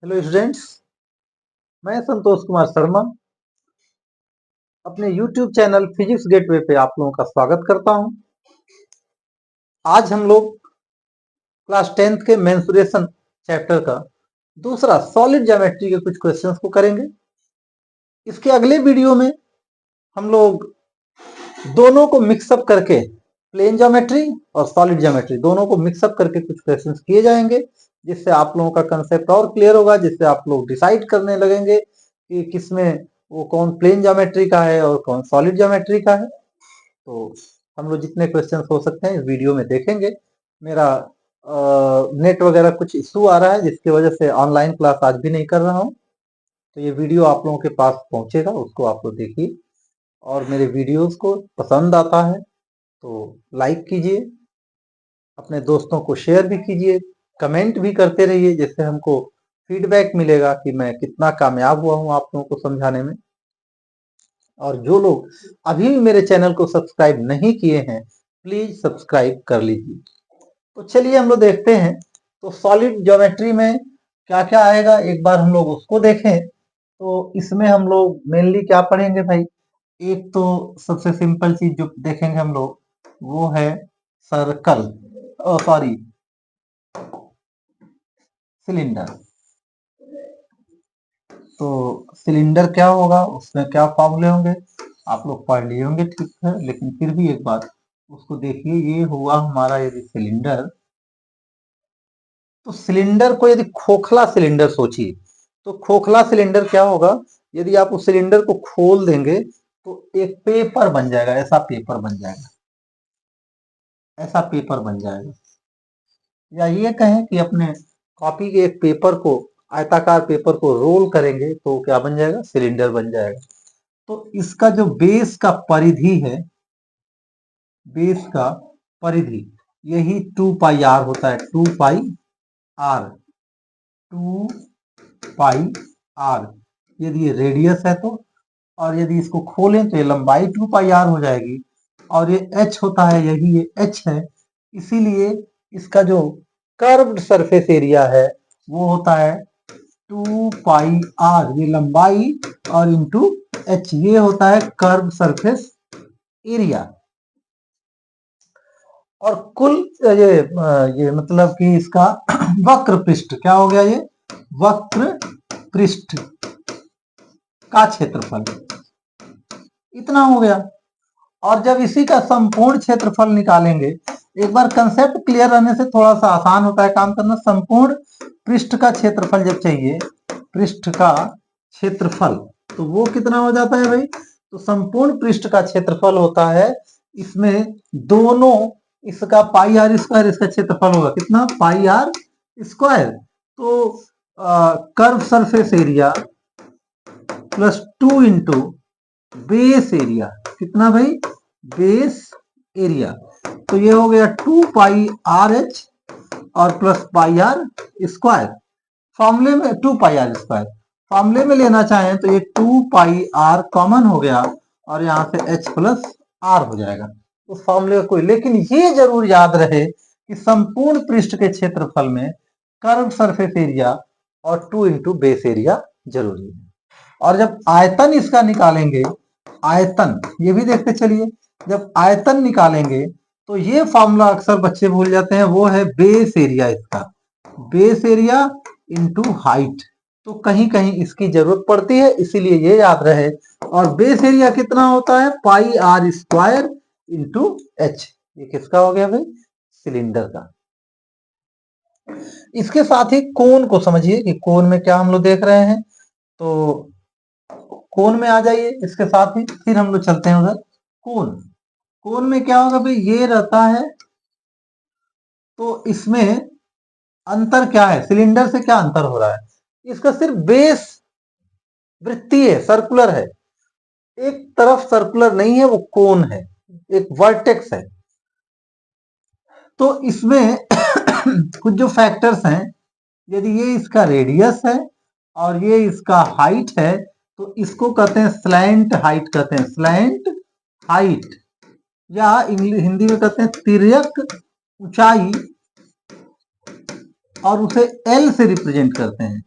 Hello students, मैं संतोष कुमार शर्मा अपने YouTube channel physics gateway पे आप लोगों का स्वागत करता हूं। आज हम लोग क्लास 10th के मेंसुरेशन चैप्टर का दूसरा सॉलिड ज्योमेट्री के कुछ क्वेश्चंस को करेंगे। इसके अगले वीडियो में हम लोग दोनों को मिक्सअप करके प्लेन ज्योमेट्री और सॉलिड ज्योमेट्री दोनों को मिक्सअप करके कुछ क्वेश्चंस किए जाएंगे, जिससे आप लोगों का कंसेप्ट और क्लियर होगा, जिससे आप लोग डिसाइड करने लगेंगे कि किसमें वो कौन प्लेन ज्योमेट्री का है और कौन सॉलिड ज्योमेट्री का है। तो हम लोग जितने क्वेश्चंस हो सकते हैं इस वीडियो में देखेंगे। मेरा नेट वगैरह कुछ इशू आ रहा है, जिसकी वजह से ऑनलाइन क्लास आज भी नहीं कर रहा हूँ। तो ये वीडियो आप लोगों के पास पहुंचेगा, उसको आप लोग देखिए और मेरे वीडियोस को पसंद आता है तो लाइक कीजिए, अपने दोस्तों को शेयर भी कीजिए, कमेंट भी करते रहिए, जिससे हमको फीडबैक मिलेगा कि मैं कितना कामयाब हुआ हूँ आप लोगों को समझाने में। और जो लोग अभी भी मेरे चैनल को सब्सक्राइब नहीं किए हैं, प्लीज सब्सक्राइब कर लीजिए। तो चलिए हम लोग देखते हैं, तो सॉलिड ज्योमेट्री में क्या क्या आएगा एक बार हम लोग उसको देखें। तो इसमें हम लोग मेनली क्या पढ़ेंगे भाई? एक तो सबसे सिंपल चीज जो देखेंगे हम लोग वो है सर्कल, सॉरी सिलेंडर। तो सिलेंडर क्या होगा, उसमें क्या फॉर्मूले होंगे आप लोग पढ़ लिए होंगे, ठीक है, लेकिन फिर भी एक बार उसको देखिए। ये हुआ हमारा यदि सिलेंडर, तो सिलेंडर को यदि खोखला सिलेंडर सोचिए, तो खोखला सिलेंडर क्या होगा, यदि आप उस सिलेंडर को खोल देंगे तो एक पेपर बन जाएगा, ऐसा पेपर बन जाएगा, ऐसा पेपर बन जाएगा। या ये कहें कि अपने कॉपी के एक पेपर को, आयताकार पेपर को रोल करेंगे तो क्या बन जाएगा, सिलेंडर बन जाएगा। तो इसका जो बेस का परिधि है, बेस का परिधि यही 2 पाई आर होता है, 2 पाई आर, 2 पाई आर यदि ये रेडियस है तो, और यदि इसको खोलें तो ये लंबाई 2 पाई आर हो जाएगी, और ये एच होता है, यही ये एच है। इसीलिए इसका जो कर्व्ड सरफेस एरिया है वो होता है 2 पाई आर, ये लंबाई, और इंटू एच, ये होता है कर्व सरफेस एरिया। और कुल ये मतलब कि इसका वक्र पृष्ठ क्या हो गया, ये वक्र पृष्ठ का क्षेत्रफल इतना हो गया। और जब इसी का संपूर्ण क्षेत्रफल निकालेंगे, एक बार कंसेप्ट क्लियर रहने से थोड़ा सा आसान होता है काम करना। संपूर्ण पृष्ठ का क्षेत्रफल जब चाहिए, पृष्ठ का क्षेत्रफल, तो वो कितना हो जाता है भाई? तो संपूर्ण पृष्ठ का क्षेत्रफल होता है, इसमें दोनों, इसका पाई आर स्क्वायर, इसका क्षेत्रफल होगा कितना, पाई आर स्क्वायर। तो curve surface area plus 2 into base area, कितना भाई, बेस एरिया। तो ये हो गया 2 पाई आर एच और प्लस पाई आर स्क्वायर। फॉर्मूले में 2 पाई आर स्क्वायर, फॉर्मूले में लेना चाहें तो ये 2 पाई आर कॉमन हो गया और यहां से एच प्लस आर हो जाएगा उस फॉर्मूले का कोई। लेकिन ये जरूर याद रहे कि संपूर्ण पृष्ठ के क्षेत्रफल में कर्व सरफेस एरिया और 2 इंटू बेस एरिया जरूरी है। और जब आयतन इसका निकालेंगे, आयतन ये भी देखते चलिए, जब आयतन निकालेंगे तो ये फॉर्मूला अक्सर बच्चे भूल जाते हैं, वो है बेस एरिया, इसका बेस एरिया इंटू हाइट। तो कहीं कहीं इसकी जरूरत पड़ती है, इसीलिए ये याद रहे। और बेस एरिया कितना होता है, pi are square into H. ये किसका हो गया भाई, सिलेंडर का। इसके साथ ही कोण को समझिए कि कोण में क्या हम लोग देख रहे हैं। तो कोण में आ जाइए इसके साथ ही, फिर हम लोग चलते हैं उधर। कोण, कोण में क्या होगा भाई, ये रहता है। तो इसमें अंतर क्या है, सिलेंडर से क्या अंतर हो रहा है, इसका सिर्फ बेस वृत्तीय सर्कुलर है, एक तरफ सर्कुलर नहीं है, वो कोण है, एक वर्टेक्स है। तो इसमें कुछ जो फैक्टर्स हैं, यदि ये इसका रेडियस है और ये इसका हाइट है, तो इसको कहते हैं स्लैंट हाइट, कहते हैं स्लैंट हाइट, या हिंदी में कहते हैं तिर्यक ऊंचाई, और उसे एल से रिप्रेजेंट करते हैं।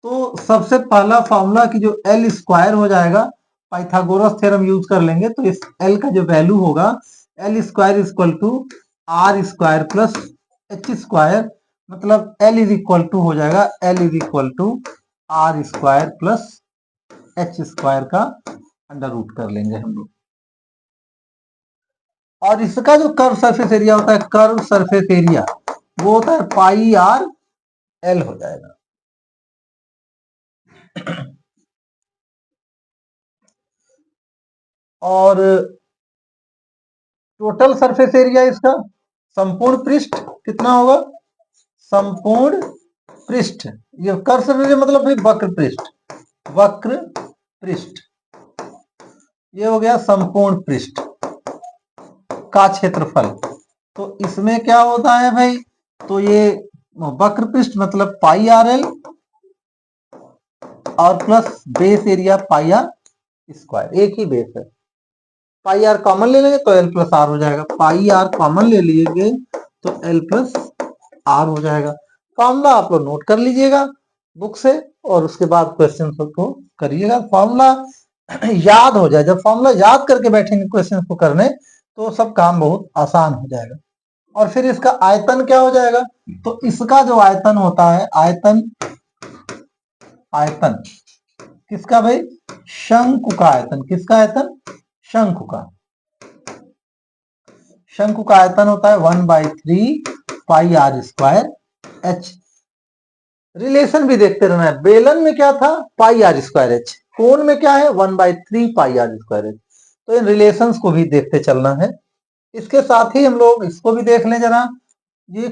तो सबसे पहला फॉर्मूला की जो एल स्क्वायर हो जाएगा, पाइथागोरस थ्योरम यूज कर लेंगे, तो इस एल का जो वैल्यू होगा L square equal to R square plus H square, मतलब एल इज इक्वल टू हो जाएगा L is equal to R square plus H square का अंडर रूट कर लेंगे हम लोग। और इसका जो कर्व सरफेस एरिया होता है, कर्व सरफेस एरिया वो होता है पाई आर एल हो जाएगा। और टोटल सरफेस एरिया इसका संपूर्ण पृष्ठ कितना होगा, संपूर्ण पृष्ठ, ये कर्व सरफेस एरिया मतलब भाई वक्र पृष्ठ, वक्र पृष्ठ, ये हो गया संपूर्ण पृष्ठ का क्षेत्रफल। तो इसमें क्या होता है भाई, तो ये वक्र पृष्ठ मतलब पाई आर एल और plus base area pi are square, एक ही बेस है। पाई आर कॉमन ले लेंगे तो एल प्लस आर हो जाएगा, पाई आर कॉमन ले लीजिए तो एल प्लस आर हो जाएगा। फॉर्मूला आप लोग नोट कर लीजिएगा बुक से और उसके बाद क्वेश्चन को करिएगा। फॉर्मूला याद हो जाए, जब फॉर्मूला याद करके बैठेंगे क्वेश्चन को करने तो सब काम बहुत आसान हो जाएगा। और फिर इसका आयतन क्या हो जाएगा, तो इसका जो आयतन होता है, आयतन, आयतन किसका भाई, शंकु का आयतन, किसका आयतन, शंकु का, शंकु का आयतन होता है 1/3 पाई आर स्क्वायर एच। रिलेशन भी देखते रहना है, बेलन में क्या था पाई आर स्क्वायर एच, कोण में क्या है 1/3 पाई आर स्क्वायर एच, तो इन रिलेशंस को भी देखते चलना है। इसके साथ ही हम लोग इसको भी देख लें जरा, ये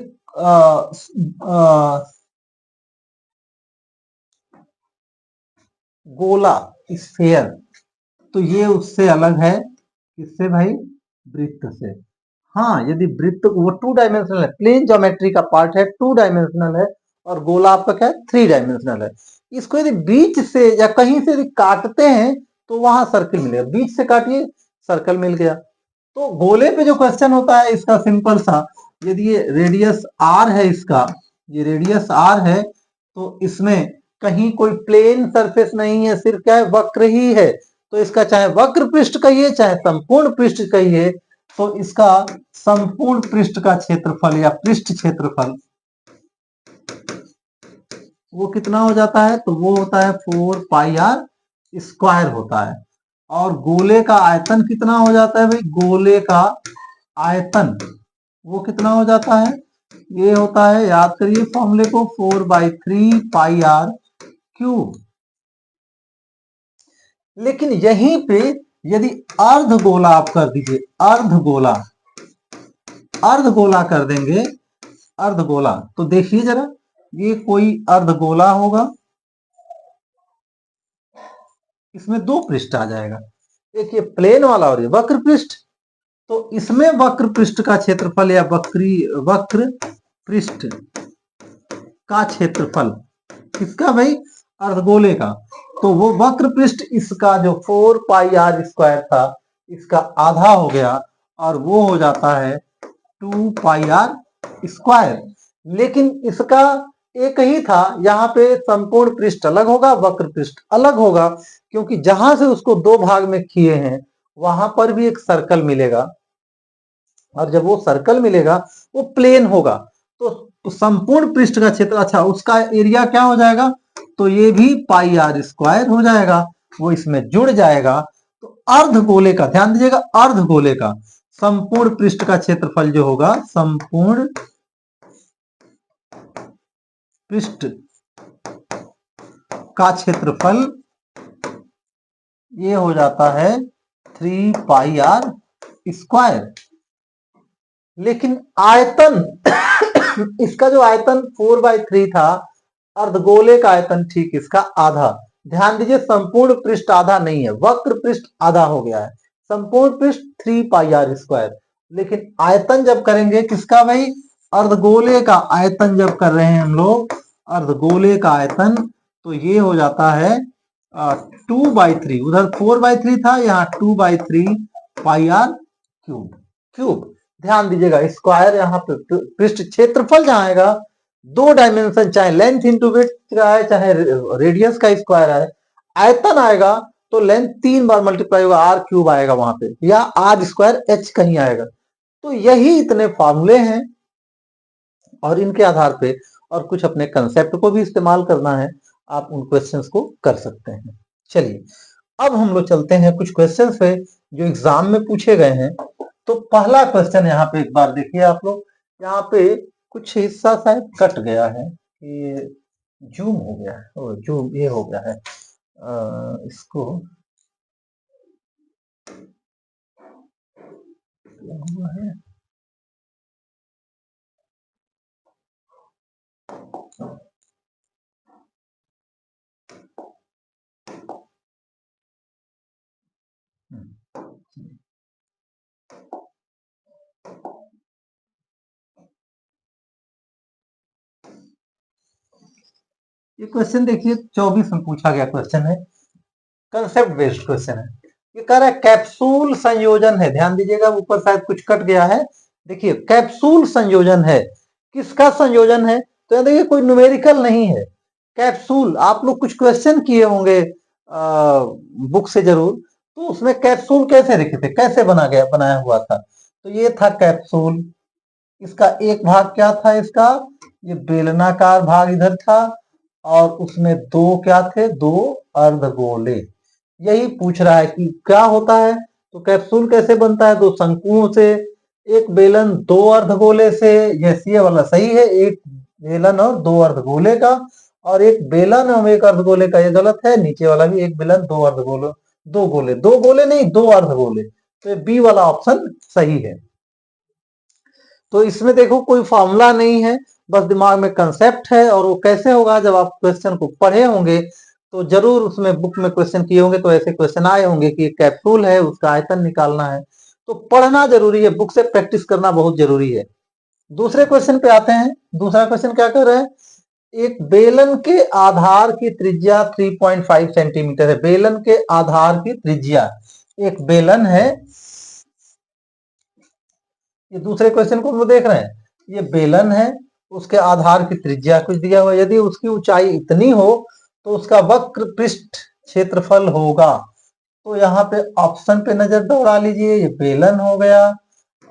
गोला स्फेयर, तो ये उससे अलग है, किससे भाई, वृत्त से। हाँ, यदि वृत्त वो 2 डायमेंशनल है, प्लेन ज्योमेट्री का पार्ट है, 2 डायमेंशनल है, और गोला आपका क्या है 3 डायमेंशनल है। इसको यदि बीच से या कहीं से यदि काटते हैं तो वहां सर्किल मिलेगा, बीच से काटिए सर्कल मिल गया। तो गोले पे जो क्वेश्चन होता है इसका सिंपल सा, यदि ये रेडियस आर है, इसका ये रेडियस आर है, तो इसमें कहीं कोई प्लेन सरफेस नहीं है, सिर्फ क्या है वक्र ही है, तो इसका चाहे वक्र पृष्ठ कहिए चाहे संपूर्ण पृष्ठ कहिए, तो इसका संपूर्ण पृष्ठ का क्षेत्रफल या पृष्ठ क्षेत्रफल वो कितना हो जाता है, तो वो होता है 4 पाई आर स्क्वायर होता है। और गोले का आयतन कितना हो जाता है भाई, गोले का आयतन वो कितना हो जाता है, ये होता है, याद करिए फॉर्मूले को, 4/3 पाई आर क्यूब। लेकिन यहीं पे यदि अर्ध गोला आप कर दीजिए, अर्ध गोला, अर्ध गोला कर देंगे, अर्ध गोला, तो देखिए जरा, ये कोई अर्ध गोला होगा, इसमें 2 पृष्ठ आ जाएगा, एक ये प्लेन वाला और ये वक्र पृष्ठ। तो इसमें वक्र पृष्ठ का क्षेत्रफल या वक्र पृष्ठ का क्षेत्रफल किसका भाई, अर्धगोले का, तो वो वक्र पृष्ठ इसका जो 4 पाई आर स्क्वायर था इसका आधा हो गया और वो हो जाता है 2 पाई आर स्क्वायर। लेकिन इसका एक ही था, यहाँ पे संपूर्ण पृष्ठ अलग होगा, वक्र पृष्ठ अलग होगा, क्योंकि जहां से उसको 2 भाग में किए हैं वहां पर भी एक सर्कल मिलेगा, और जब वो सर्कल मिलेगा वो प्लेन होगा, तो संपूर्ण पृष्ठ का क्षेत्र, अच्छा उसका एरिया क्या हो जाएगा, तो ये भी पाई आर स्क्वायर हो जाएगा, वो इसमें जुड़ जाएगा। तो अर्ध गोले का ध्यान दीजिएगा, अर्ध गोले का संपूर्ण पृष्ठ का क्षेत्रफल जो होगा, संपूर्ण पृष्ठ का क्षेत्रफल ये हो जाता है 3 पाई आर स्क्वायर। लेकिन आयतन इसका जो आयतन 4/3 था, अर्धगोले का आयतन ठीक इसका आधा। ध्यान दीजिए संपूर्ण पृष्ठ आधा नहीं है, वक्र पृष्ठ आधा हो गया है, संपूर्ण पृष्ठ 3 पाई आर स्क्वायर। लेकिन आयतन जब करेंगे किसका भाई, अर्धगोले का आयतन जब कर रहे हैं हम लोग, अर्धगोले का आयतन, तो ये हो जाता है 2/3, उधर 4/3 था, यहाँ 2/3 पाई आर क्यूब, क्यूब। ध्यान दीजिएगा स्क्वायर यहाँ पे पृष्ठ क्षेत्रफल जहां आएगा दो डायमेंशन चाहे लेंथ इंटू विड्थ का है चाहे रेडियस का स्क्वायर है, आयतन आएगा तो लेंथ 3 बार मल्टीप्लाई होगा, आर क्यूब आएगा वहां पे, या आर स्क्वायर एच कहीं आएगा। तो यही इतने फॉर्मूले हैं और इनके आधार पे और कुछ अपने कंसेप्ट को भी इस्तेमाल करना है, आप उन क्वेश्चंस को कर सकते हैं। चलिए अब हम लोग चलते हैं कुछ क्वेश्चंस पे जो एग्जाम में पूछे गए हैं। तो पहला क्वेश्चन यहाँ पे एक बार देखिए आप लोग, यहाँ पे कुछ हिस्सा शायद कट गया है, ये जूम हो गया है, ओ जूम ये हो गया है, इसको क्या हुआ है, ये क्वेश्चन देखिए 24 में पूछा गया क्वेश्चन है, कंसेप्ट बेस्ड क्वेश्चन है। ये कह रहा है कैप्सूल संयोजन है, ध्यान दीजिएगा ऊपर शायद कुछ कट गया है, देखिए कैप्सूल संयोजन है, किसका संयोजन है, तो यहाँ देखिए कोई न्यूमेरिकल नहीं है, कैप्सूल। आप लोग कुछ क्वेश्चन किए होंगे बुक से जरूर, तो उसमें कैप्सूल कैसे लिखे थे, कैसे बनाया हुआ था, तो ये था कैप्सूल। इसका एक भाग क्या था, इसका ये बेलनाकार भाग इधर था और उसमें दो क्या थे, दो अर्धगोले। यही पूछ रहा है कि क्या होता है, तो कैप्सूल कैसे बनता है, दो शंकुओं से, एक बेलन दो अर्धगोले से, ये वाला सही है, एक बेलन और दो अर्धगोले का, और एक बेलन और एक अर्धगोले का ये गलत है, नीचे वाला भी एक बेलन दो अर्धगोले, दो गोले नहीं दो अर्धगोले, तो बी वाला ऑप्शन सही है। तो इसमें देखो कोई फॉर्मूला नहीं है, बस दिमाग में कंसेप्ट है, और वो कैसे होगा, जब आप क्वेश्चन को पढ़े होंगे तो जरूर उसमें बुक में क्वेश्चन किए होंगे तो ऐसे क्वेश्चन आए होंगे कि कैप्सूल है उसका आयतन निकालना है, तो पढ़ना जरूरी है, बुक से प्रैक्टिस करना बहुत जरूरी है। दूसरे क्वेश्चन पे आते हैं। दूसरा क्वेश्चन क्या कर रहे हैं, एक बेलन के आधार की त्रिज्या 3.5 सेंटीमीटर है, बेलन के आधार की त्रिज्या, एक बेलन है, ये दूसरे क्वेश्चन को हम देख रहे हैं, ये बेलन है, उसके आधार की त्रिज्या कुछ दिया हुआ, यदि उसकी ऊंचाई इतनी हो तो उसका वक्र पृष्ठ क्षेत्रफल होगा। तो यहाँ पे ऑप्शन पे नजर दौड़ा लीजिए, ये बेलन हो गया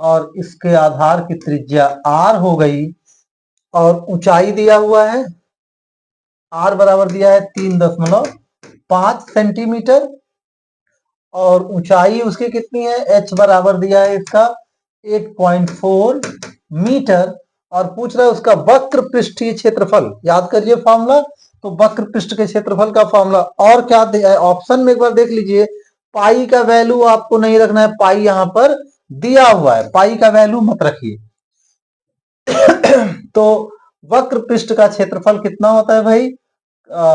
और इसके आधार की त्रिज्या आर हो गई, और ऊंचाई दिया हुआ है, आर बराबर दिया है 3.5 सेंटीमीटर, और ऊंचाई उसकी कितनी है, एच बराबर दिया है इसका 8.4 मीटर, और पूछ रहा है उसका वक्र पृष्ठीय क्षेत्रफल, याद करिए फॉर्मूला, तो वक्र पृष्ठ के क्षेत्रफल का फॉर्मूला, और क्या दिया है ऑप्शन में एक बार देख लीजिए, पाई का वैल्यू आपको नहीं रखना है, पाई यहां पर दिया हुआ है, पाई का वैल्यू मत रखिए। तो वक्र पृष्ठ का क्षेत्रफल कितना होता है भाई,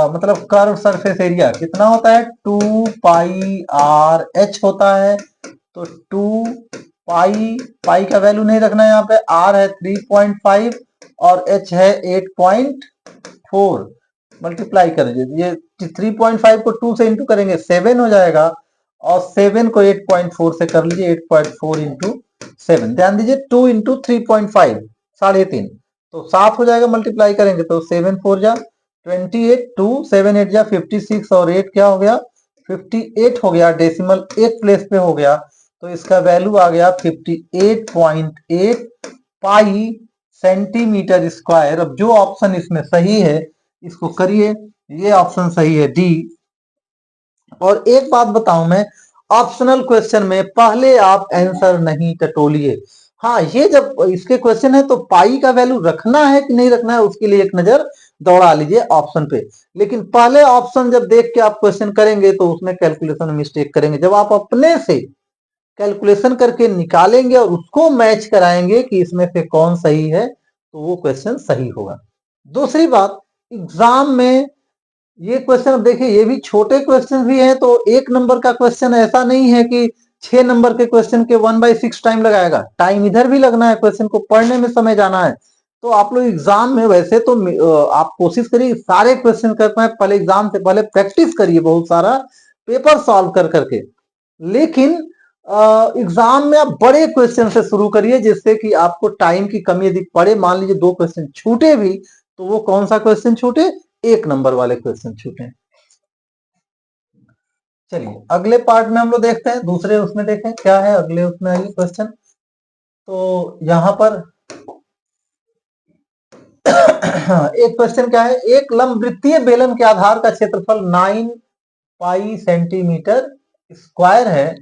मतलब कर्व सरफेस एरिया कितना होता है, 2πr(h) होता है, तो 2 पाई का वैल्यू नहीं रखना है, यहाँ पे r है 3.5 और h है 8.4, मल्टीप्लाई कर दीजिए, ये 3.5 को 2 से इंटू करेंगे 7 हो जाएगा, और 7 को 8.4 से कर लीजिए, 8.4 इंटू 7, ध्यान दीजिए 2 इंटू 3.5 3.5, तो 7 हो जाएगा, मल्टीप्लाई करेंगे तो 7 4 जा 28, 2 7 8 जा 56, और 8 क्या हो गया 58 हो गया, डेसिमल एक प्लेस पे हो गया, तो इसका वैल्यू आ गया 58.8 पाई सेंटीमीटर स्क्वायर। अब जो ऑप्शन इसमें सही है इसको करिए, ये ऑप्शन सही है डी। और एक बात बताऊं मैं, ऑप्शनल क्वेश्चन में पहले आप आंसर नहीं टटोलिए, हाँ ये जब इसके क्वेश्चन है तो पाई का वैल्यू रखना है कि नहीं रखना है उसके लिए एक नजर दौड़ा लीजिए ऑप्शन पे, लेकिन पहले ऑप्शन जब देख के आप क्वेश्चन करेंगे तो उसमें कैलकुलेशन में मिस्टेक करेंगे, जब आप अपने से कैलकुलेशन करके निकालेंगे और उसको मैच कराएंगे कि इसमें से कौन सही है तो वो क्वेश्चन सही होगा। दूसरी बात, एग्जाम में ये क्वेश्चन, अब देखिए ये भी छोटे क्वेश्चन भी हैं, तो एक नंबर का क्वेश्चन ऐसा नहीं है कि 6 नंबर के क्वेश्चन के 1/6 टाइम लगाएगा, टाइम इधर भी लगना है, क्वेश्चन को पढ़ने में समय जाना है। तो आप लोग एग्जाम में वैसे तो आप कोशिश करिए सारे क्वेश्चन कर पाए, पहले एग्जाम से पहले प्रैक्टिस करिए बहुत सारा पेपर सॉल्व कर करके, लेकिन एग्जाम में आप बड़े क्वेश्चन से शुरू करिए जिससे कि आपको टाइम की कमी यदि पड़े, मान लीजिए 2 क्वेश्चन छूटे भी तो वो कौन सा क्वेश्चन छूटे? 1 नंबर वाले क्वेश्चन छूटे। चलिए अगले पार्ट में हम लोग देखते हैं, दूसरे उसमें देखें क्या है अगले उसमें आइए क्वेश्चन। तो यहां पर एक क्वेश्चन क्या है, एक लंबवृत्तीय बेलन के आधार का क्षेत्रफल 9 पाई सेंटीमीटर स्क्वायर है,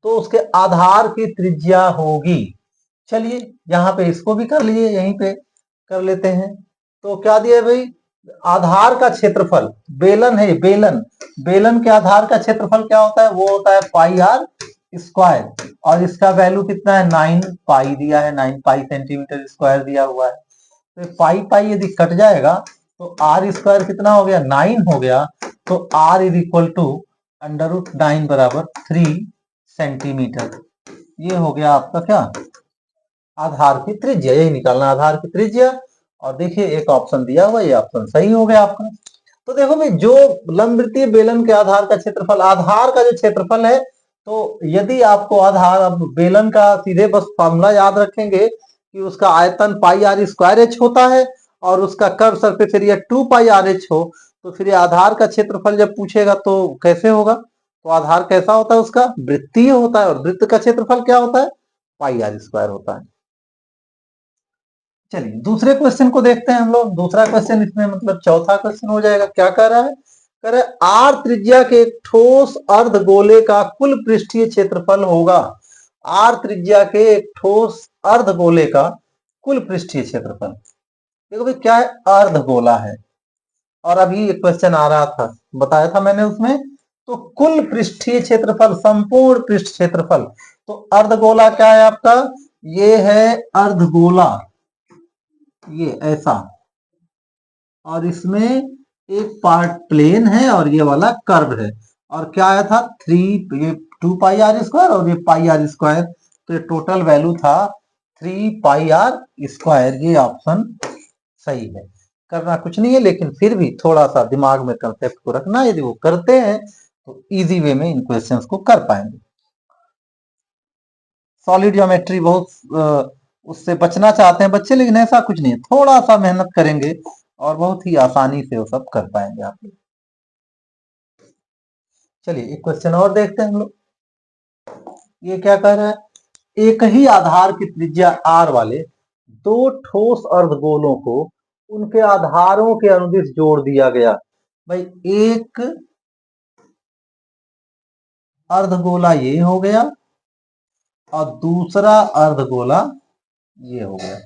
तो उसके आधार की त्रिज्या होगी। चलिए यहां पे इसको भी कर लीजिए, यहीं पे कर लेते हैं। तो क्या दिया है भाई, आधार का क्षेत्रफल, बेलन है बेलन, बेलन के आधार का क्षेत्रफल क्या होता है, वो होता है पाई आर स्क्वायर, और इसका वैल्यू कितना है, 9 पाई दिया है, 9 पाई सेंटीमीटर स्क्वायर दिया हुआ है। तो पाई पाई यदि कट जाएगा तो आर स्क्वायर कितना हो गया, 9 हो गया। तो आर इज इक्वल टू √9 बराबर 3 सेंटीमीटर। ये हो गया आपका क्या, आधार की त्रिज्या, यही निकालना आधार की त्रिज्या। और देखिए एक ऑप्शन दिया हुआ, ये ऑप्शन सही हो गया आपका। तो देखो भाई, जो लंबवृत्तीय बेलन के आधार का क्षेत्रफल, आधार का जो क्षेत्रफल है, तो यदि आपको आधार, अब बेलन का सीधे बस फॉर्मूला याद रखेंगे कि उसका आयतन पाई आर स्क्वायर एच होता है और उसका कर्व सरफेस एरिया 2 पाई आर एच हो, तो फिर ये आधार का क्षेत्रफल जब पूछेगा तो कैसे होगा, तो आधार कैसा होता है, उसका वृत्तीय होता है, और वृत्त का क्षेत्रफल क्या होता है, पाई आर स्क्वायर होता है। चलिए दूसरे क्वेश्चन को देखते हैं हम लोग। दूसरा क्वेश्चन इसमें मतलब चौथा क्वेश्चन हो जाएगा। क्या कह रहा है, कह रहा है आर त्रिज्या के एक ठोस अर्धगोले का कुल पृष्ठीय क्षेत्रफल होगा। आर त्रिज्या के एक ठोस अर्धगोले का कुल पृष्ठीय क्षेत्रफल। देखो भाई क्या है, अर्धगोला है, और अभी एक क्वेश्चन आ रहा था, बताया था मैंने उसमें, तो कुल पृष्ठीय क्षेत्रफल, संपूर्ण पृष्ठ क्षेत्रफल। तो अर्धगोला क्या है आपका, ये है अर्धगोला, ये ऐसा, और इसमें एक पार्ट प्लेन है और ये वाला कर्व है। और क्या आया था, 3, ये 2 पाई आर स्क्वायर और ये पाई आर स्क्वायर, तो ये टोटल वैल्यू था 3 पाई आर स्क्वायर। ये ऑप्शन सही है। करना कुछ नहीं है, लेकिन फिर भी थोड़ा सा दिमाग में कंसेप्ट को रखना, यदि वो करते हैं तो इजी वे में इन क्वेश्चंस को कर पाएंगे। सॉलिड ज्योमेट्री बहुत उससे बचना चाहते हैं बच्चे, लेकिन ऐसा कुछ नहीं है, थोड़ा सा मेहनत करेंगे और बहुत ही आसानी से वो सब कर पाएंगे आप लोग। चलिए एक क्वेश्चन और देखते हैं हम लोग। ये क्या कह रहा है, एक ही आधार की त्रिज्या आर वाले दो ठोस अर्धगोलों को उनके आधारों के अनुदिश जोड़ दिया गया। भाई एक अर्धगोला ये हो गया और दूसरा अर्धगोला ये हो गया,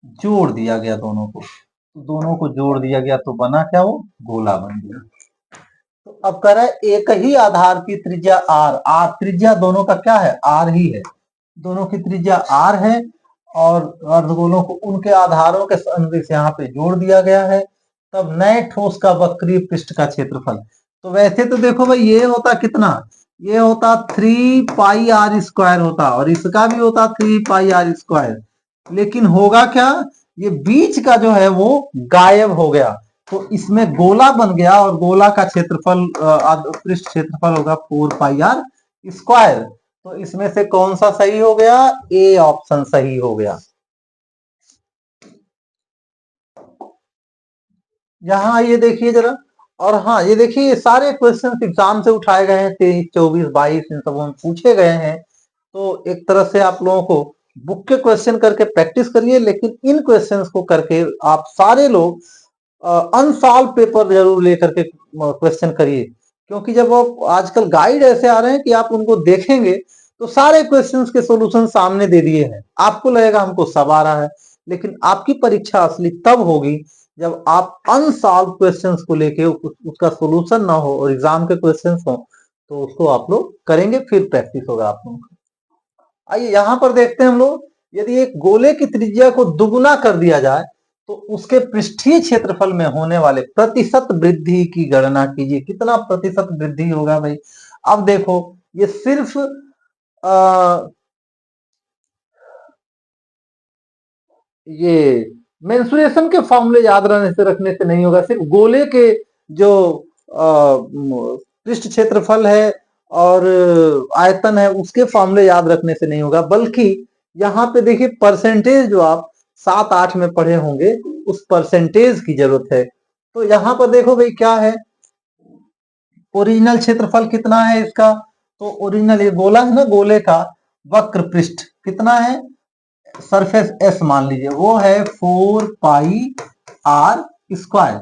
जोड़ दिया गया दोनों को, तो दोनों को जोड़ दिया गया तो बना क्या, वो गोला बन गया। तो अब कह रहा है एक ही आधार की त्रिज्या आर, आर त्रिज्या दोनों का क्या है, आर ही है, दोनों की त्रिज्या आर है, और अर्धगोलों को उनके आधारों के अनुदिश यहाँ पे जोड़ दिया गया है। तब नए ठोस का वक्रीय पृष्ठ का क्षेत्रफल। तो वैसे तो देखो भाई, ये होता कितना, ये होता 3 पाई आर स्क्वायर होता, और इसका भी होता 3 पाई आर स्क्वायर, लेकिन होगा क्या, ये बीच का जो है वो गायब हो गया, तो इसमें गोला बन गया, और गोला का क्षेत्रफल, पृष्ठ क्षेत्रफल होगा 4 पाई आर स्क्वायर। तो इसमें से कौन सा सही हो गया, ए ऑप्शन सही हो गया। यहाँ ये देखिए जरा, और हाँ ये देखिए, ये सारे क्वेश्चन एग्जाम से उठाए गए हैं, 23, 24, 22 इन सब में पूछे गए हैं। तो एक तरह से आप लोगों को बुक के क्वेश्चन करके प्रैक्टिस करिए, लेकिन इन क्वेश्चंस को करके आप सारे लोग अनसॉल्व पेपर जरूर लेकर के क्वेश्चन करिए, क्योंकि जब आप आजकल गाइड ऐसे आ रहे हैं कि आप उनको देखेंगे तो सारे क्वेश्चंस के सॉल्यूशन सामने दे दिए हैं, आपको लगेगा हमको सब आ रहा है, लेकिन आपकी परीक्षा असली तब होगी जब आप अनसॉल्व क्वेश्चंस को लेके उसका सॉल्यूशन ना हो और एग्जाम के क्वेश्चंस हो, तो उसको आप लोग करेंगे, फिर प्रैक्टिस होगा आप लोगों का। आइए यहां पर देखते हैं हम लोग, यदि एक गोले की त्रिज्या को दुगुना कर दिया जाए तो उसके पृष्ठीय क्षेत्रफल में होने वाले प्रतिशत वृद्धि की गणना कीजिए। कितना प्रतिशत वृद्धि होगा भाई, अब देखो ये सिर्फ ये मेंसुरेशन के फॉर्मूले याद रहने से रखने से नहीं होगा, सिर्फ गोले के जो पृष्ठ क्षेत्रफल है और आयतन है उसके फॉर्मूले याद रखने से नहीं होगा, बल्कि यहाँ पे देखिए परसेंटेज जो आप 7-8 में पढ़े होंगे उस परसेंटेज की जरूरत है। तो यहां पर देखो भाई क्या है, ओरिजिनल क्षेत्रफल कितना है इसका, तो ओरिजिनल ये गोला है ना, गोले का वक्र पृष्ठ कितना है, सरफेस एस मान लीजिए, वो है 4 पाई r स्क्वायर,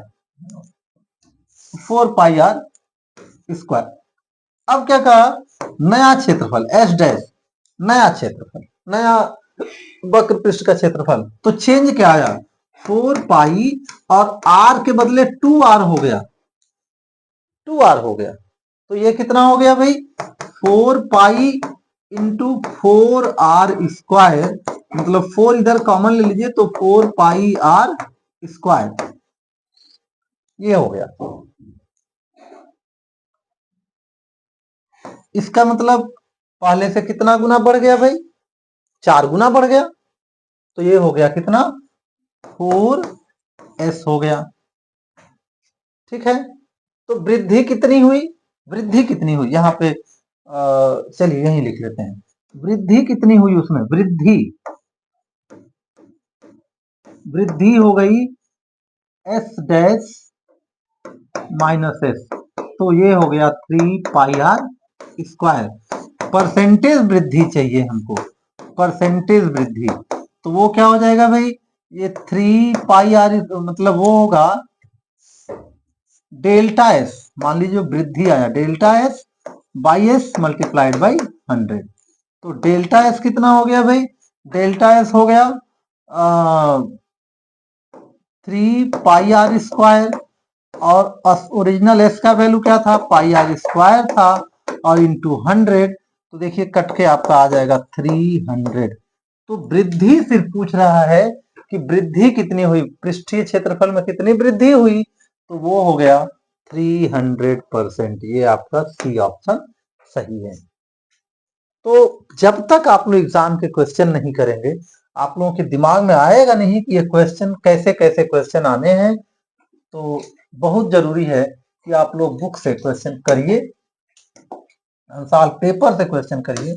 4 पाई r स्क्वायर। अब क्या कहा, नया क्षेत्रफल एस डैश, नया क्षेत्रफल, नया वक्र पृष्ठ का क्षेत्रफल, तो चेंज क्या आया, 4 पाई और r के बदले 2r हो गया, 2r हो गया। तो ये कितना हो गया भाई, 4 पाई इंटू 4r स्क्वायर, मतलब 4 इधर कॉमन ले लीजिए तो 4 पाई r स्क्वायर, ये हो गया। इसका मतलब पहले से कितना गुना बढ़ गया भाई, 4 गुना बढ़ गया। तो ये हो गया कितना, 4s हो गया। ठीक है, तो वृद्धि कितनी हुई, वृद्धि कितनी हुई यहाँ पे, चलिए यहीं लिख लेते हैं, वृद्धि कितनी हुई उसमें, वृद्धि, वृद्धि हो गई एस डैश माइनस एस, तो ये हो गया 3 पाई r स्क्वायर। परसेंटेज वृद्धि चाहिए हमको, परसेंटेज वृद्धि, तो वो क्या हो जाएगा भाई, ये 3 पाई r, मतलब वो होगा डेल्टा एस, मान लीजिए वृद्धि आया delta S by S multiplied by 100। तो डेल्टा एस कितना हो गया भाई, डेल्टा एस हो गया 3 पाई r स्क्वायर, और ओरिजिनल एस का वैल्यू क्या था, पाई r स्क्वायर था, और इंटू 100, तो देखिए कट के आपका आ जाएगा 300। तो वृद्धि सिर्फ पूछ रहा है कि वृद्धि कितनी हुई, पृष्ठीय क्षेत्रफल में कितनी वृद्धि हुई, तो वो हो गया 300%। ये आपका सी ऑप्शन सही है। तो जब तक आप लोग एग्जाम के क्वेश्चन नहीं करेंगे, आप लोगों के दिमाग में आएगा नहीं कि ये क्वेश्चन कैसे कैसे क्वेश्चन आने हैं। तो बहुत जरूरी है कि आप लोग बुक से क्वेश्चन करिए, साल पेपर से क्वेश्चन करिए।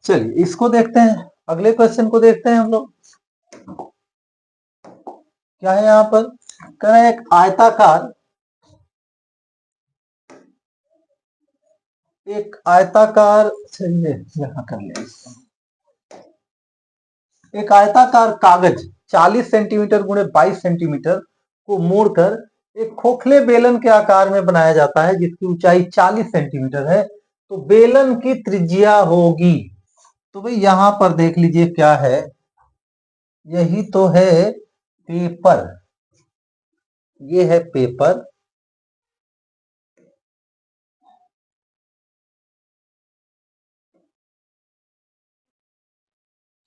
चलिए इसको देखते हैं, अगले क्वेश्चन को देखते हैं हम लोग। क्या है यहाँ पर, कह रहे हैं एक आयताकार, एक आयताकार, चलिए यहाँ कर ले, एक आयताकार कागज 40 सेंटीमीटर गुणे 22 सेंटीमीटर को मोड़कर एक खोखले बेलन के आकार में बनाया जाता है जिसकी ऊंचाई 40 सेंटीमीटर है, तो बेलन की त्रिज्या होगी। तो भाई यहां पर देख लीजिए क्या है, यही तो है पेपर, ये है पेपर,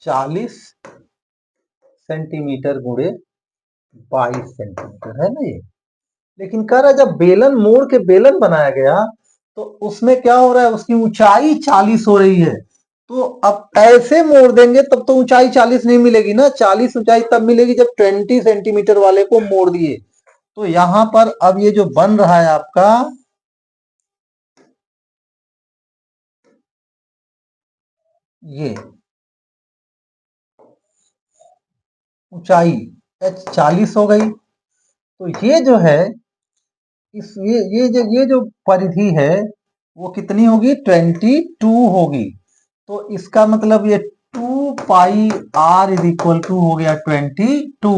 चालीस सेंटीमीटर गुणे 22 सेंटीमीटर है ना ये। लेकिन कह रहा है जब बेलन मोड़ के बेलन बनाया गया तो उसमें क्या हो रहा है, उसकी ऊंचाई 40 हो रही है। तो अब ऐसे मोड़ देंगे तब तो ऊंचाई 40 नहीं मिलेगी ना, 40 ऊंचाई तब मिलेगी जब 20 सेंटीमीटर वाले को मोड़ दिए। तो यहां पर अब ये जो बन रहा है आपका, ये ऊंचाई h 40 हो गई, तो ये जो है इस ये जो परिधि है वो कितनी होगी, 22 होगी। तो इसका मतलब ये 2 पाई r इज इक्वल टू हो गया 22।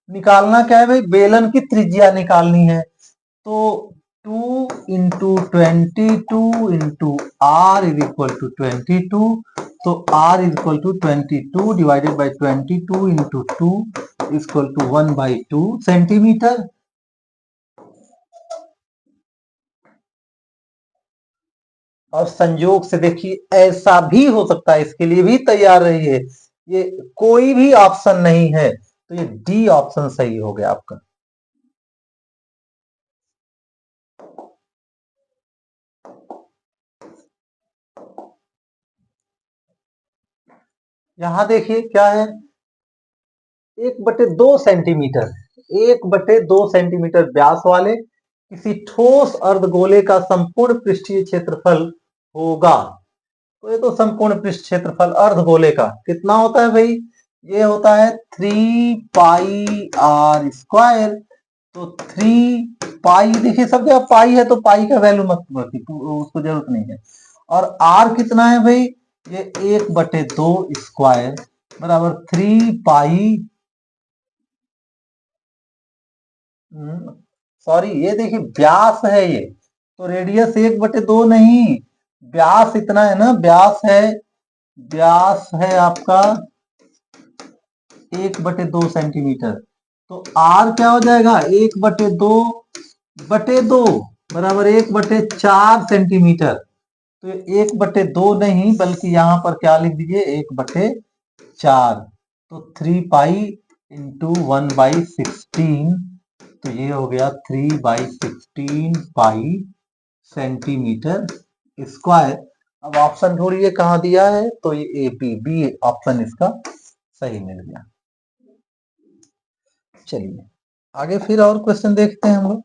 निकालना क्या है भाई, बेलन की त्रिज्या निकालनी है। तो 2 into 22 into r is equal to 22, तो r is equal to 22 divided by 22 into 2 equal to 1/2 centimetre. और संयोग से देखिए ऐसा भी हो सकता है, इसके लिए भी तैयार रहिए, ये कोई भी ऑप्शन नहीं है, तो ये डी ऑप्शन सही हो गया आपका। यहां देखिए क्या है, 1/2 सेंटीमीटर, 1/2 सेंटीमीटर व्यास वाले किसी ठोस अर्धगोले का संपूर्ण पृष्ठीय क्षेत्रफल होगा। तो ये तो संपूर्ण पृष्ठ क्षेत्रफल अर्धगोले का कितना होता है भाई, ये होता है 3πr²। तो 3π देखिए सब जगह पाई है, तो पाई का वैल्यू मत रखिए, उसको जरूरत नहीं है। और आर कितना है भाई, ये 1/2² बराबर 3π। सॉरी, ये देखिए व्यास है ये, तो रेडियस 1/2 नहीं, व्यास इतना है ना, व्यास है आपका 1/2 सेंटीमीटर। तो आर क्या हो जाएगा, 1/2 बराबर 1/4 सेंटीमीटर। तो 1/2 नहीं, बल्कि यहां पर क्या लिख दीजिए, 1/4। तो 3π × 1/16, तो ये हो गया 3/16 सेंटीमीटर स्क्वायर। अब ऑप्शन ढूंढिए कहाँ दिया है, तो ये बी ऑप्शन इसका सही मिल गया। चलिए आगे फिर और क्वेश्चन देखते हैं हम लोग।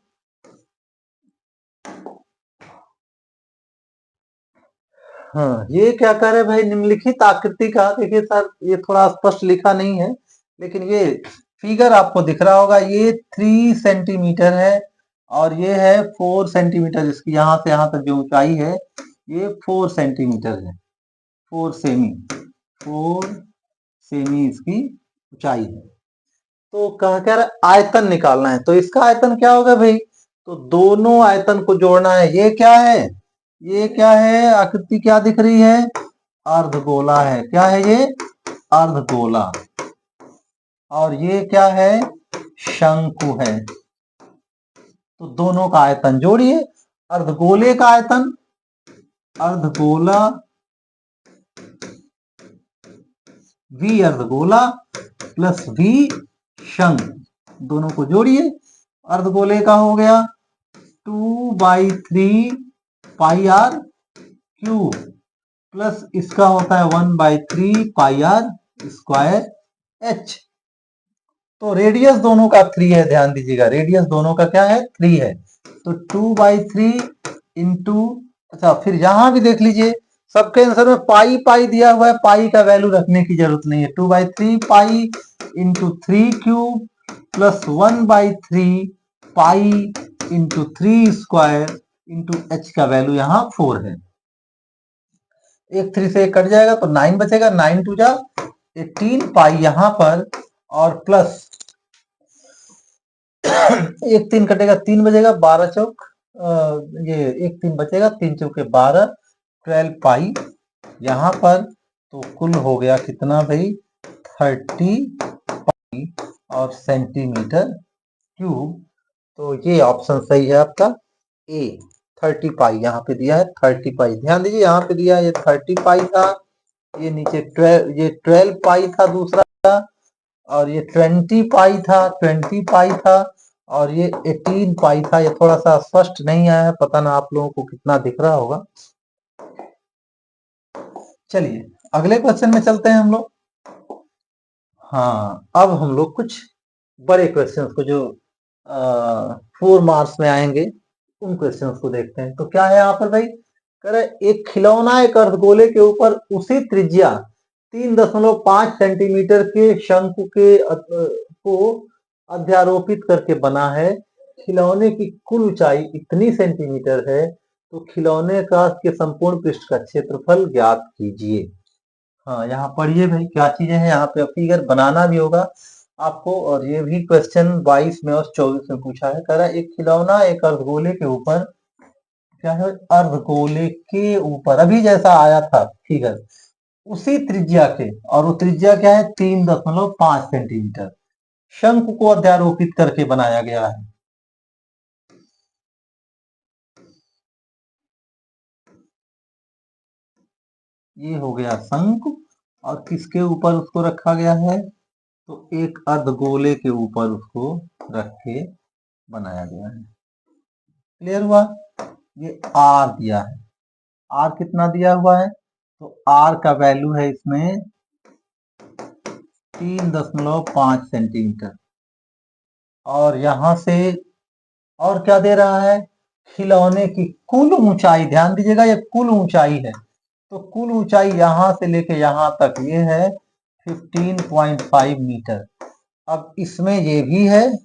हाँ, ये क्या कर रहे भाई, निम्नलिखित आकृति का, देखिए सर ये थोड़ा स्पष्ट लिखा नहीं है, लेकिन ये फिगर आपको दिख रहा होगा, ये 3 सेंटीमीटर है और ये है 4 सेंटीमीटर, जिसकी यहां से यहां तक जो ऊंचाई है ये 4 सेंटीमीटर है, 4 सेमी इसकी ऊंचाई है। तो कह रहा आयतन निकालना है, तो इसका आयतन क्या होगा भाई, तो दोनों आयतन को जोड़ना है। ये क्या है, ये क्या है, आकृति क्या दिख रही है, अर्धगोला है। क्या है ये, अर्धगोला। और ये क्या है, शंकु है। तो दोनों का आयतन जोड़िए, अर्धगोले का आयतन, अर्धगोला v अर्धगोला प्लस v शंकु, दोनों को जोड़िए। अर्धगोले का हो गया 2/3πr³ प्लस इसका होता है 1/3πr²h। तो रेडियस दोनों का 3 है, ध्यान दीजिएगा, रेडियस दोनों का क्या है, 3 है। तो 2/3 इंटू, अच्छा फिर यहां भी देख लीजिए, सबके आंसर में पाई पाई दिया हुआ है, पाई का वैल्यू रखने की जरूरत नहीं है। 2/3π into 3³ plus 1/3π into 3² into h का वैल्यू यहाँ 4 है। एक 3 से एक कट जाएगा तो 9 बचेगा, 9 2 जा 18π यहाँ पर, और प्लस एक 3 कटेगा, 3 बचेगा, 12 चौक ये एक 3 बचेगा, 3 चौके 12, 12π यहाँ पर। तो कुल हो गया कितना भाई, 30π और सेंटीमीटर क्यूब। तो ये ऑप्शन सही है आपका ए, 30π यहाँ पे दिया है, 30π। ध्यान दीजिए यहाँ पे दिया है ये 30π था, ये नीचे 12π था दूसरा, और ये 20π था, 20π था, और ये 18π था। ये थोड़ा सा स्पष्ट नहीं आया है, पता ना आप लोगों को कितना दिख रहा होगा। चलिए अगले क्वेश्चन में चलते हैं हम लोग। हाँ, अब हम लोग कुछ बड़े क्वेश्चंस को जो 4 मार्क्स में आएंगे उन क्वेश्चंस को देखते हैं। तो क्या है यहाँ पर भाई, कह रहे एक खिलौना एक अर्धगोले के ऊपर उसी त्रिज्या 3.5 सेंटीमीटर के शंकु के को अध्यारोपित करके बना है। खिलौने की कुल ऊंचाई इतनी सेंटीमीटर है, तो खिलौने का के संपूर्ण पृष्ठ का क्षेत्रफल ज्ञात कीजिए। हाँ, यहाँ पढ़िए भाई क्या चीजें हैं, यहाँ पे फिगर बनाना भी होगा आपको। और ये भी क्वेश्चन 22 में और 24 में पूछा है। कह रहा है एक खिलौना एक अर्धगोले के ऊपर, क्या है, अर्धगोले के ऊपर अभी जैसा आया था फिगर, उसी त्रिज्या के, और वो त्रिज्या क्या है, 3.5 सेंटीमीटर शंकु को अध्यारोपित करके बनाया गया है। ये हो गया शंकु, और किसके ऊपर उसको रखा गया है, तो एक अर्धगोले के ऊपर उसको रख के बनाया गया है। क्लियर हुआ। ये आर दिया है, आर कितना दिया हुआ है, तो आर का वैल्यू है इसमें 3.5 सेंटीमीटर। और यहां से और क्या दे रहा है, खिलौने की कुल ऊंचाई, ध्यान दीजिएगा ये कुल ऊंचाई है। तो कुल ऊंचाई यहां से लेके यहां तक ये है 15.5 मीटर। अब इसमें ये भी है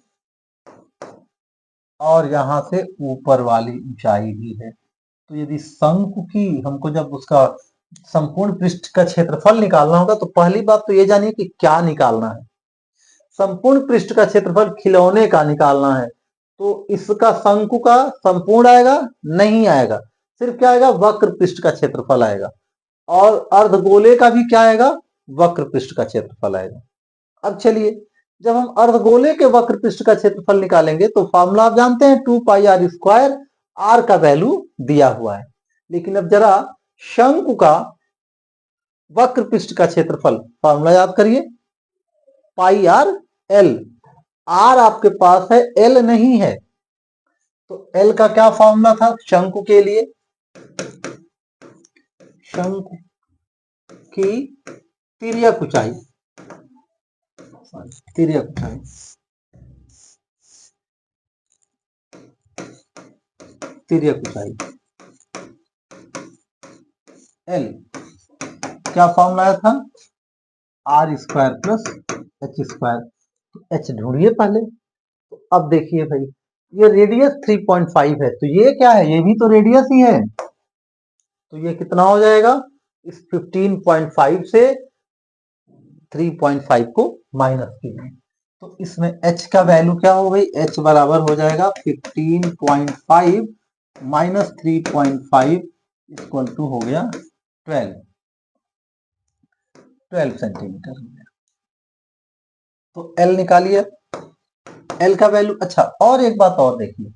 और यहां से ऊपर वाली ऊंचाई भी है। तो यदि शंकु की हमको जब उसका संपूर्ण पृष्ठ का क्षेत्रफल निकालना होगा तो पहली बात तो ये जानिए कि क्या निकालना है। संपूर्ण पृष्ठ का क्षेत्रफल खिलौने का निकालना है तो इसका शंकु का संपूर्ण आएगा नहीं आएगा, सिर्फ क्या आएगा वक्र पृष्ठ का क्षेत्रफल आएगा। और अर्धगोले का भी क्या आएगा वक्र पृष्ठ का क्षेत्रफल आएगा। अब चलिए जब हम अर्धगोले के वक्र पृष्ठ का क्षेत्रफल निकालेंगे तो फॉर्मूला आप जानते हैं 2πr²। आर का वैल्यू दिया हुआ है। लेकिन अब जरा शंकु का वक्र पृष्ठ का क्षेत्रफल फॉर्मूला याद करिए πr/l। आर आपके पास है एल नहीं है तो एल का क्या फॉर्मूला था शंकु के लिए, शंकु की तिर्यक ऊंचाई, तिर्यक ऊंचाई तिर्यक ऊंचाई एल क्या फॉर्मूला आया था r² + h²। तो h ढूंढिए पहले। तो अब देखिए भाई ये रेडियस 3.5 है तो ये क्या है ये भी तो रेडियस ही है। तो ये कितना हो जाएगा इस 15.5 से 3.5 को माइनस कीजिए तो इसमें h का वैल्यू क्या हो गई h बराबर हो जाएगा 15.5 माइनस 3.5 इक्वल टू हो गया 12 सेंटीमीटर हो गया। तो L निकालिए, L का वैल्यू। अच्छा और एक बात और देखिए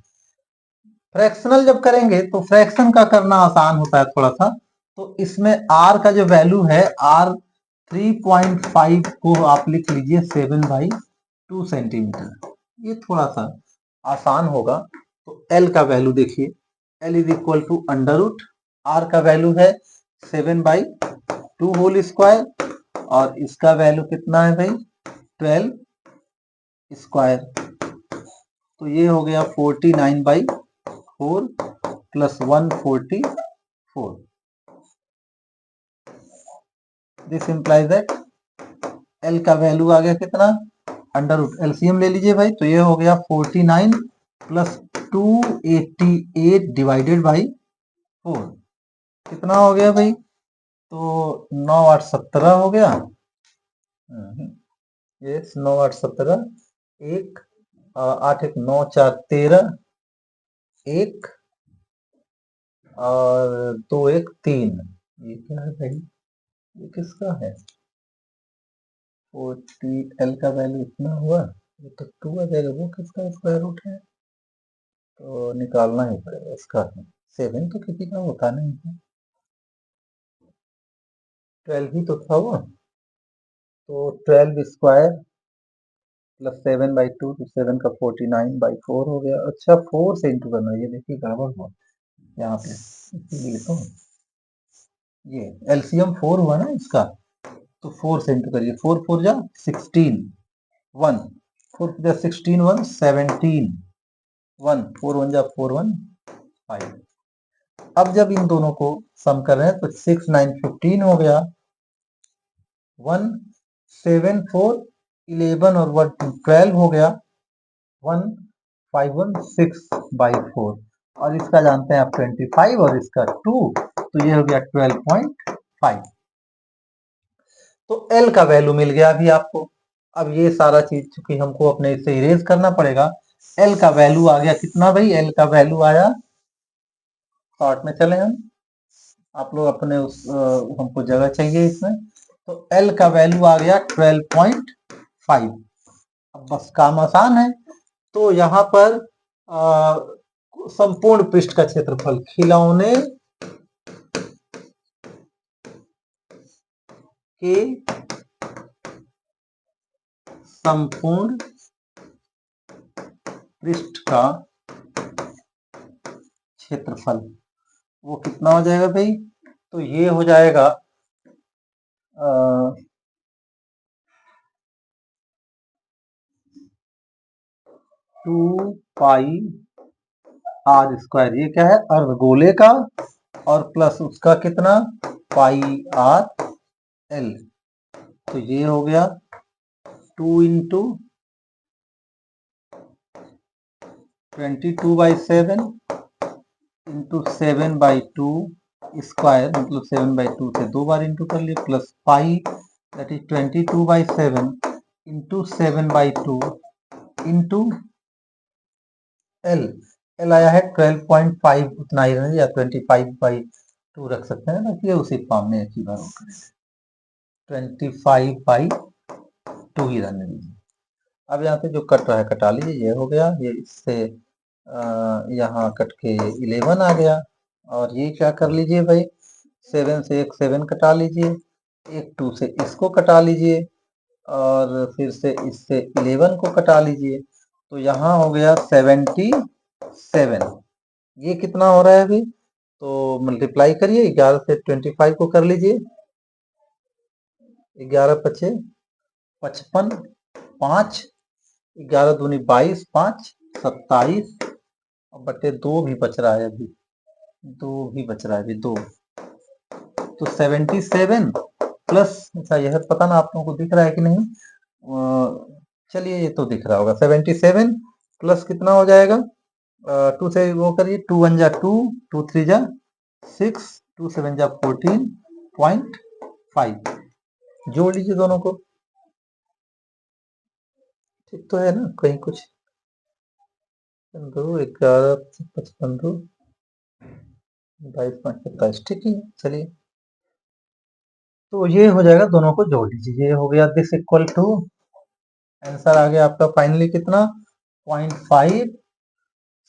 फ्रैक्शनल जब करेंगे तो फ्रैक्शन का करना आसान होता है थोड़ा सा। तो इसमें R का जो वैल्यू है R 3.5 को आप लिख लीजिए 7/2 सेंटीमीटर। ये थोड़ा सा आसान होगा। तो L का वैल्यू देखिए L is equal to under root R का वैल्यू है 7/2 होल स्क्वायर और इसका वैल्यू कितना है भाई 12 स्क्वायर। तो ये हो गया 49/4 plus 144। This implies that L का वैल्यू आ गया कितना अंडर रूट एलसीएम ले लीजिए भाई। तो ये हो गया 49 प्लस 288 डिवाइडेड बाई 4 कितना हो गया भाई। तो 9 8 17 हो गया। ये 9 8 17 एक 8 1 9 4 13 एक और 2 1 3। ये क्या है भाई ये किसका है 40 एल का वैल्यू इतना हुआ ये तो 2 आ जाएगा वो किसका स्क्वायर रूट है तो निकालना ही पड़ेगा इसका। 7 तो किसी का होता नहीं है 12 ही तो था वो। तो 12 स्क्वायर प्लस 7/2 तो 7 का 49/4 हो गया। अच्छा 4 से इंटू करना ये देखिए गड़बड़ हुआ यहाँ पे इसीलिए तो ये एलसीएम 4 हुआ ना इसका। तो 4 से इंटू करिए 4 4 जा 16 1 4 जा 16 1 17 1 4 1 जा 4 1 5। अब जब इन दोनों को सम कर रहे हैं तो 6 9 15 हो गया 1 7 4 11 और 1 2 12 हो गया 1 5 1 6/4 और इसका जानते हैं आप 25 और इसका 2 तो ये हो गया 12.5। तो L का वैल्यू मिल गया अभी आपको। अब ये सारा चीज चूंकि हमको अपने इससे इरेज करना पड़ेगा L का वैल्यू आ गया कितना भाई L का वैल्यू आया शॉर्ट में चले हम आप लोग अपने उस हमको जगह चाहिए इसमें। तो L का वैल्यू आ गया 12.5। अब बस काम आसान है। तो यहाँ पर संपूर्ण पृष्ठ का क्षेत्रफल खिलौने के संपूर्ण पृष्ठ का क्षेत्रफल वो कितना हो जाएगा भाई। तो ये हो जाएगा 2πr²। ये क्या है अर्धगोले का और प्लस उसका कितना πr/l तो ये हो गया 2 इंटू 22/7 इंटू 7/2 स्क्वायर, मतलब 7/2 से 2 बार इंटू कर लिए, plus pi that is 22/7 into 7/2 into L. L आया है 12.5, उतना ही रहने, या 25/2 रख सकते हैं ना, कि उसी फॉर्म में एक ही बार 25/2 ही रहने दीजिए। अब यहाँ पे जो कट रहा है कटा लीजिए, ये हो गया, ये इससे यहाँ कट के 11 आ गया। और ये क्या कर लीजिए भाई, 7 से एक 7 कटा लीजिए, एक 2 से इसको कटा लीजिए, और फिर से इससे 11 को कटा लीजिए। तो यहाँ हो गया 77। ये कितना हो रहा है अभी, तो मल्टीप्लाई करिए, 11 से 25 को कर लीजिए, 11 पचे 55, 5, 11 दूनी 22, 5 27, और बटे 2 भी बच रहा है अभी, 2 भी बच रहा है अभी, 2। तो 77 प्लस, अच्छा यह पता ना आप लोगों को दिख रहा है कि नहीं, चलिए ये तो दिख रहा होगा, 77 प्लस कितना हो जाएगा, 2 से वो करिए, 2 1 जा 2, 2 3 जा 6, 2 7 जा 14.5, जोड़ लीजिए दोनों को। ठीक तो है ना, कहीं कुछ 2 11 55 2 22.27, ठीक है। चलिए तो ये हो जाएगा, दोनों को जोड़ लीजिए, ये हो गया दिस इक्वल टू, आंसर आ गया आपका फाइनली कितना, 0.5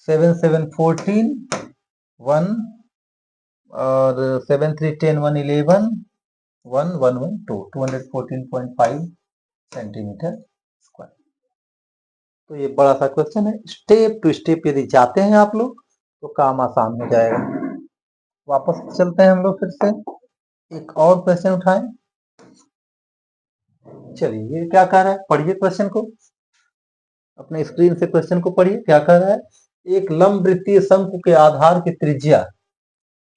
7 7 14 1, और 7 3 10 1 11 1 1 1 2 214.5 सेंटीमीटर स्क्वायर। तो ये बड़ा सा क्वेश्चन है, स्टेप टू स्टेप यदि जाते हैं आप लोग तो काम आसान हो जाएगा। वापस चलते हैं हम लोग, फिर से एक और क्वेश्चन उठाएं। चलिए ये क्या कह रहा है, पढ़िए क्वेश्चन को, अपने स्क्रीन से क्वेश्चन को पढ़िए, क्या कह रहा है। एक लंब वृत्तीय शंकु के आधार की त्रिज्या,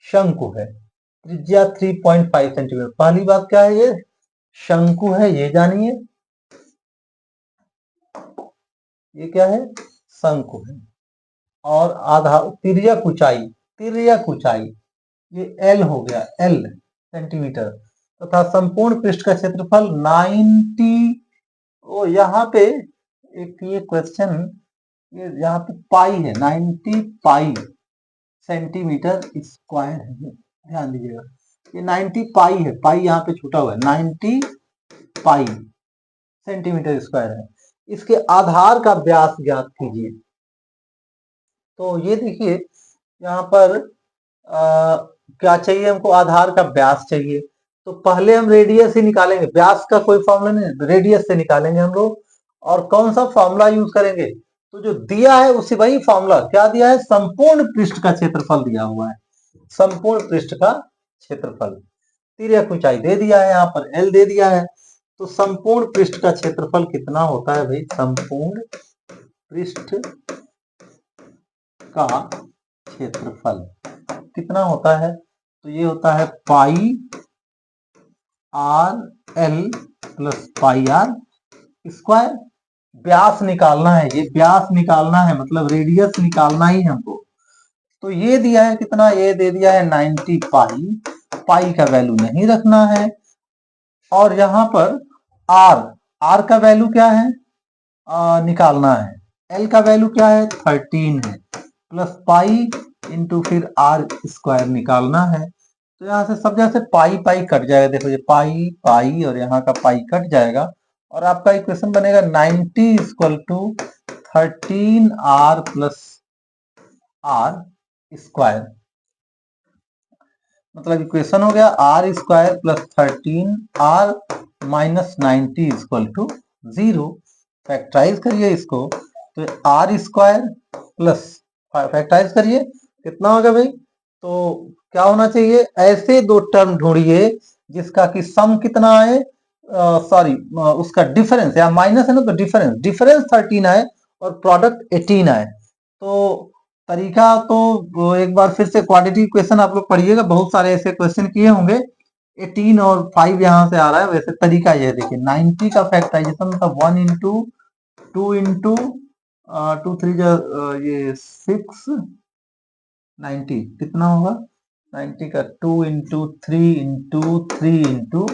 शंकु है, त्रिज्या 3.5 सेंटीमीटर। पहली बात क्या है, ये शंकु है, ये जानिए, ये क्या है, शंकु है, और आधार तिर्यक ऊंचाई, तिर्यक ऊंचाई ये एल हो गया, एल सेंटीमीटर, तथा संपूर्ण पृष्ठ का क्षेत्रफल 90, ओ यहाँ पे एक ये क्वेश्चन, ये यहाँ पे पाई है, 90 पाई सेंटीमीटर स्क्वायर है, ध्यान दीजिएगा, ये 90 पाई है, पाई यहाँ पे छूटा हुआ है, 90 पाई सेंटीमीटर स्क्वायर है। इसके आधार का व्यास ज्ञात कीजिए। तो ये देखिए यहाँ पर क्या चाहिए हमको, आधार का व्यास चाहिए। तो पहले हम रेडियस ही निकालेंगे, व्यास का कोई फॉर्मूला नहीं, रेडियस से निकालेंगे हम लोग। और कौन सा फॉर्मूला यूज करेंगे, तो जो दिया है उसी वही फॉर्मूला, क्या दिया है, संपूर्ण पृष्ठ का क्षेत्रफल दिया हुआ है, संपूर्ण पृष्ठ का क्षेत्रफल, तिर्यक ऊंचाई दे दिया है, यहाँ पर एल दे दिया है। तो संपूर्ण पृष्ठ का क्षेत्रफल कितना होता है भाई, संपूर्ण पृष्ठ का क्षेत्रफल कितना होता है, तो ये होता है pi are l plus pi are square. व्यास निकालना है, ये व्यास निकालना है, मतलब रेडियस निकालना ही हमको। तो ये दिया है कितना, ये दे दिया है 90 पाई, पाई का वैल्यू नहीं रखना है। और यहाँ पर आर, आर का वैल्यू क्या है, निकालना है। एल का वैल्यू क्या है, 13 है, प्लस पाई इंटू फिर आर स्क्वायर निकालना है। तो यहाँ से सब जगह से पाई पाई कट जाएगा, देखो ये पाई पाई और यहाँ का पाई कट जाएगा, और आपका इक्वेशन बनेगा 90 equal to 13 R plus R square. मतलब इक्वेशन हो गया R square plus 13 R minus 90 equal to 0। Factorise करिए इसको, तो आर स्क्वायर प्लस, फैक्टराइज करिए कितना होगा भाई, तो क्या होना चाहिए, ऐसे दो टर्म ढूंढिए जिसका कि सम कितना आए, सॉरी उसका डिफरेंस, या माइनस है ना, तो डिफरेंस, डिफरेंस 13 आए और प्रोडक्ट 18 आए। तो तरीका तो एक बार फिर से क्वाड्रेटिक इक्वेशन आप लोग पढ़िएगा, बहुत सारे ऐसे क्वेश्चन किए होंगे, 18 और 5 यहाँ से आ रहा है। वैसे तरीका यह देखिए 90 का फैक्टराइजेशन मतलब 1 इंटू 2 इंटू 2 3 ये 6 90 कितना होगा 90 का 2 इंटू 3 इंटू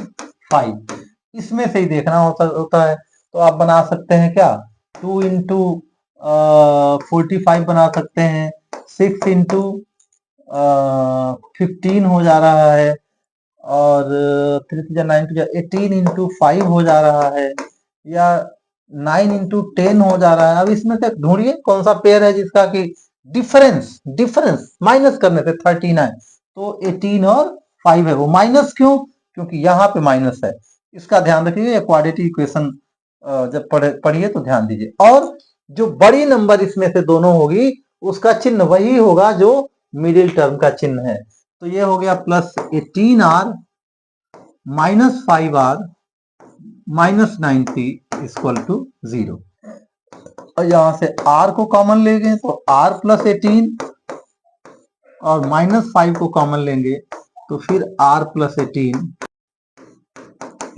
5 इसमें से ही देखना होता है। तो आप बना सकते हैं क्या 2 इंटू 45 बना सकते हैं 6 इंटू 15 हो जा रहा है और 3 18 इंटू 5 हो जा रहा है या 9 इंटू 10 हो जा रहा है। अब इसमें से ढूंढिए कौन सा पेयर है जिसका कि डिफरेंस माइनस करने से 39 तो 18 और 5 है वो माइनस क्यों क्योंकि यहाँ पे माइनस है। इसका ध्यान रखिए क्वाड्रेटिक इक्वेशन जब पढ़िए तो ध्यान दीजिए। और जो बड़ी नंबर इसमें से दोनों होगी उसका चिन्ह वही होगा जो मिडिल टर्म का चिन्ह है। तो ये हो गया plus 18r minus 5r minus 90 equal to 0। और यहां से r को कॉमन ले गए तो r प्लस 18 और माइनस 5 को कॉमन लेंगे तो फिर r plus 18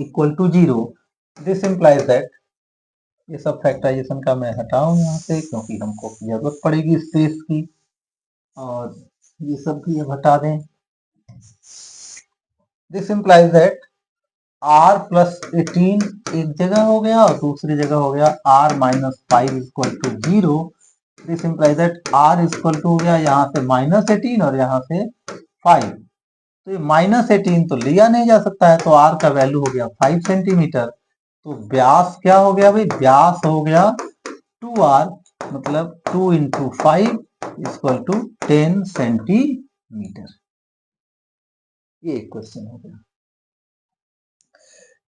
equal to 0। This implies that ये सब फैक्टराइजेशन का मैं हटाऊं यहाँ से क्योंकि हमको जरूरत पड़ेगी स्पेस की और ये सब भी अब हटा दें। This implies that r plus 18 एक जगह हो गया और दूसरी जगह हो गया r minus 5 equal to 0। This implies that r equal to हो गया यहाँ से माइनस 18 और यहाँ से 5। तो ये माइनस 18 तो लिया नहीं जा सकता है तो r का वैल्यू हो गया 5 सेंटीमीटर। तो व्यास क्या हो गया भाई व्यास हो गया 2r मतलब 2 इंटू 5 इक्वल टू 10 सेंटीमीटर। ये एक क्वेश्चन हो गया।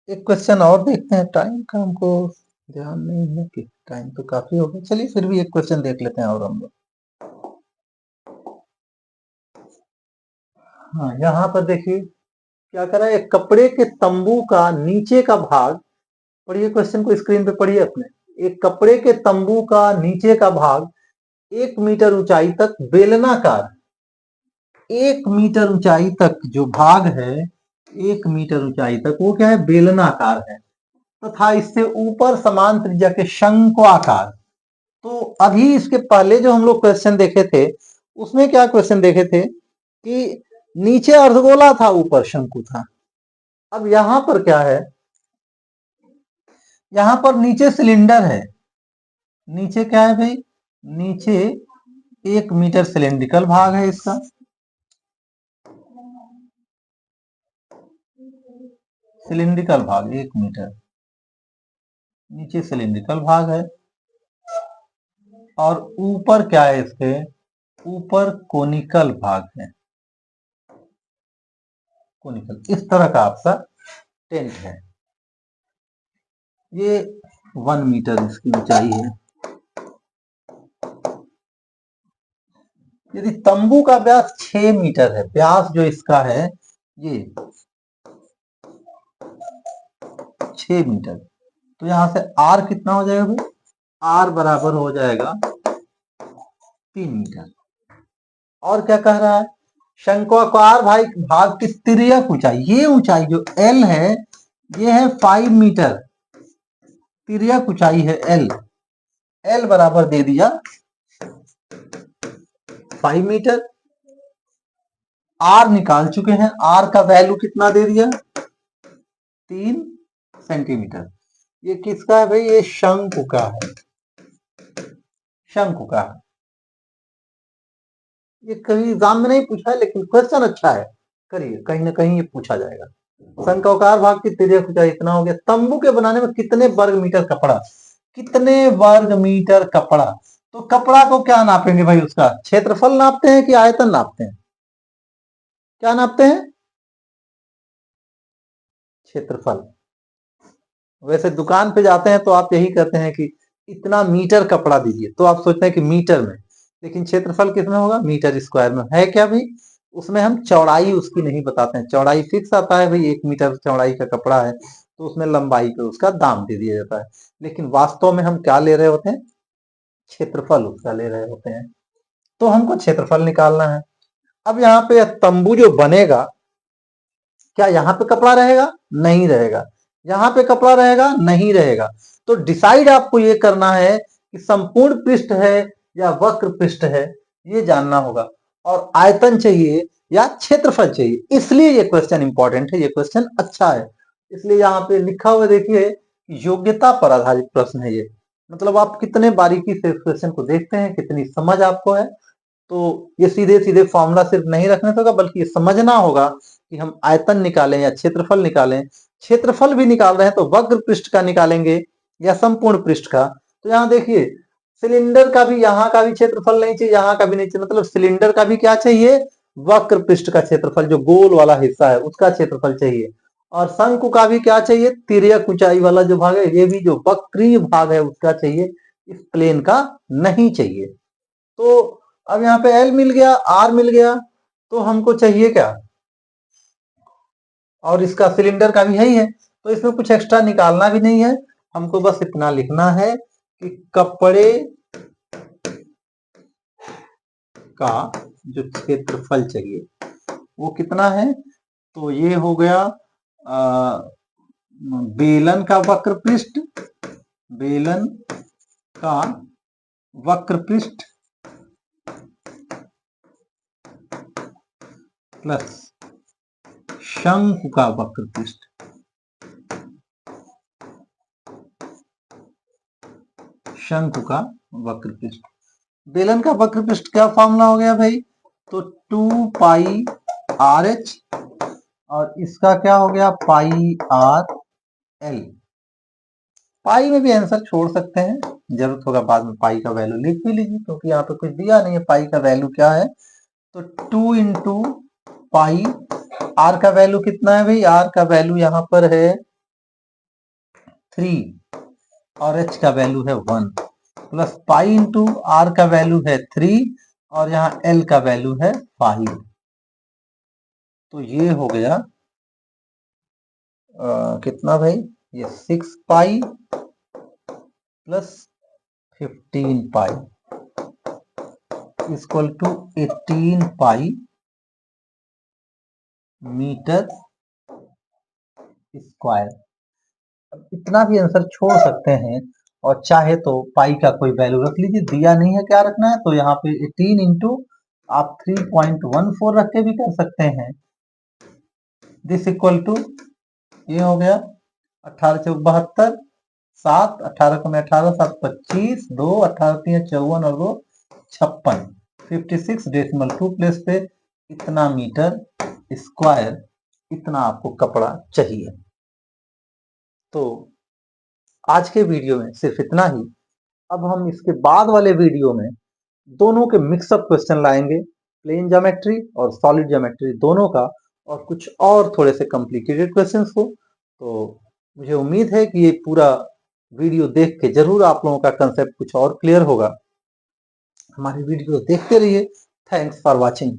एक क्वेश्चन और देखते हैं। टाइम का हमको ध्यान नहीं है कि टाइम तो काफी हो गया। चलिए फिर भी एक क्वेश्चन देख लेते हैं और हम लोग। हाँ यहाँ पर देखिए क्या कर रहा है एक कपड़े के तंबू का नीचे का भाग पढ़िए क्वेश्चन को स्क्रीन पे पढ़िए अपने। एक कपड़े के तंबू का नीचे का भाग 1 मीटर ऊंचाई तक बेलनाकार 1 मीटर ऊंचाई तक जो भाग है 1 मीटर ऊंचाई तक वो क्या है बेलनाकार है तथा इससे ऊपर समान त्रिज्या के शंक्वाकार। तो अभी इसके पहले जो हम लोग क्वेश्चन देखे थे उसमें क्या क्वेश्चन देखे थे कि नीचे अर्धगोला था ऊपर शंकु था। अब यहां पर क्या है यहां पर नीचे सिलेंडर है। नीचे क्या है भाई नीचे 1 मीटर सिलेंड्रिकल भाग है इसका सिलेंड्रिकल भाग 1 मीटर नीचे सिलेंड्रिकल भाग है और ऊपर क्या है इसके ऊपर कोनिकल भाग है। कोनिकल इस तरह का आपका टेंट है। ये 1 मीटर इसकी ऊंचाई है। यदि तंबू का व्यास 6 मीटर है व्यास जो इसका है ये 6 मीटर तो यहां से r कितना हो जाएगा भाई r बराबर हो जाएगा 3 मीटर। और क्या कह रहा है शंक्वाकार भाई भाग की तिर्यक ऊंचाई ये ऊंचाई जो l है ये है 5 मीटर तिर्यक ऊंचाई है l l बराबर दे दिया 5 मीटर। r निकाल चुके हैं r का वैल्यू कितना दे दिया 3 सेंटीमीटर। ये किसका है भाई ये शंकु का है शंकु का है। ये कहीं एग्जाम में नहीं पूछा है लेकिन क्वेश्चन अच्छा है करिए कहीं ना कहीं ये पूछा जाएगा। शंक्वाकार भाग की तिर्यक ऊंचाई इतना हो गया। तंबू के बनाने में कितने वर्ग मीटर कपड़ा कितने वर्ग मीटर कपड़ा तो कपड़ा को क्या नापेंगे भाई उसका क्षेत्रफल नापते हैं कि आयतन नापते हैं क्या नापते हैं क्षेत्रफल। वैसे दुकान पे जाते हैं तो आप यही कहते हैं कि इतना मीटर कपड़ा दीजिए तो आप सोचते हैं कि मीटर में लेकिन क्षेत्रफल कितना होगा मीटर स्क्वायर में है क्या भाई। उसमें हम चौड़ाई उसकी नहीं बताते हैं चौड़ाई फिक्स आता है भाई 1 मीटर चौड़ाई का कपड़ा है तो उसमें लंबाई पे उसका दाम दे दिया जाता है लेकिन वास्तव में हम क्या ले रहे होते हैं क्षेत्रफल उसका ले रहे होते हैं। तो हमको क्षेत्रफल निकालना है। अब यहाँ पे तंबू जो बनेगा क्या यहाँ पे कपड़ा रहेगा? नहीं रहेगा। यहाँ पे कपड़ा रहेगा? नहीं रहेगा। तो डिसाइड आपको ये करना है कि संपूर्ण पृष्ठ है या वक्र पृष्ठ है, ये जानना होगा। और आयतन चाहिए या क्षेत्रफल चाहिए, इसलिए ये क्वेश्चन इंपॉर्टेंट है, ये क्वेश्चन अच्छा है। इसलिए यहाँ पे लिखा हुआ देखिए, योग्यता पर आधारित प्रश्न है ये। मतलब आप कितने बारीकी से इस क्वेश्चन को देखते हैं, कितनी समझ आपको है। तो ये सीधे सीधे फॉर्मूला सिर्फ नहीं रखने से होगा, बल्कि ये समझना होगा कि हम आयतन निकालें या क्षेत्रफल निकालें। क्षेत्रफल भी निकाल रहे हैं तो वक्र पृष्ठ का निकालेंगे या संपूर्ण पृष्ठ का। तो यहाँ देखिए, सिलेंडर का भी यहाँ का भी क्षेत्रफल नहीं चाहिए, यहाँ का भी नहीं चाहिए। मतलब सिलेंडर का भी क्या चाहिए? वक्र पृष्ठ का क्षेत्रफल, जो गोल वाला हिस्सा है उसका क्षेत्रफल चाहिए। और शंकु का भी क्या चाहिए? तिर्यक ऊंचाई वाला जो भाग है, ये भी जो वक्रीय भाग है उसका चाहिए, इस प्लेन का नहीं चाहिए। तो अब यहाँ पे L मिल गया, R मिल गया, तो हमको चाहिए क्या? और इसका सिलेंडर का भी यही है, तो इसमें कुछ एक्स्ट्रा निकालना भी नहीं है। हमको बस इतना लिखना है कि कपड़े का जो क्षेत्रफल चाहिए वो कितना है। तो ये हो गया बेलन का वक्र पृष्ठ, बेलन का वक्र पृष्ठ प्लस शंकु का वक्र पृष्ठ, शंकु का वक्र पृष्ठ। बेलन का वक्र पृष्ठ क्या फॉर्मूला हो गया भाई? तो 2 पाई आर एच, और इसका क्या हो गया? पाई आर एल। पाई में भी आंसर छोड़ सकते हैं, जरूरत होगा बाद में पाई का वैल्यू लिख भी लीजिए, क्योंकि यहाँ पे कुछ दिया नहीं है पाई का वैल्यू क्या है। तो 2 इंटू पाई, आर का वैल्यू कितना है भाई? आर का वैल्यू यहाँ पर है 3 और एच का वैल्यू है 1, प्लस पाई इंटू आर का वैल्यू है 3 और यहाँ एल का वैल्यू है 5। तो ये हो गया कितना भाई? ये 6 pi plus 15 pi equal to 18 pi metre square. अब इतना भी आंसर छोड़ सकते हैं, और चाहे तो पाई का कोई वैल्यू रख लीजिए, दिया नहीं है क्या रखना है। तो यहाँ पे 18 इंटू आप 3.14 रख के भी कर सकते हैं। दिस इक्वल टू ये हो गया 18 चौक 72, 7 18 को मैं 18 7 25, 2 18 3 54 और 2 56, 56.2 प्लेस पे इतना मीटर स्क्वायर, इतना आपको कपड़ा चाहिए। तो आज के वीडियो में सिर्फ इतना ही। अब हम इसके बाद वाले वीडियो में दोनों के मिक्सअप क्वेश्चन लाएंगे, प्लेन ज्योमेट्री और सॉलिड ज्योमेट्री दोनों का, और कुछ और थोड़े से कॉम्प्लिकेटेड क्वेश्चंस को। तो मुझे उम्मीद है कि ये पूरा वीडियो देख के जरूर आप लोगों का कंसेप्ट कुछ और क्लियर होगा। हमारी वीडियो देखते रहिए। Thanks for watching.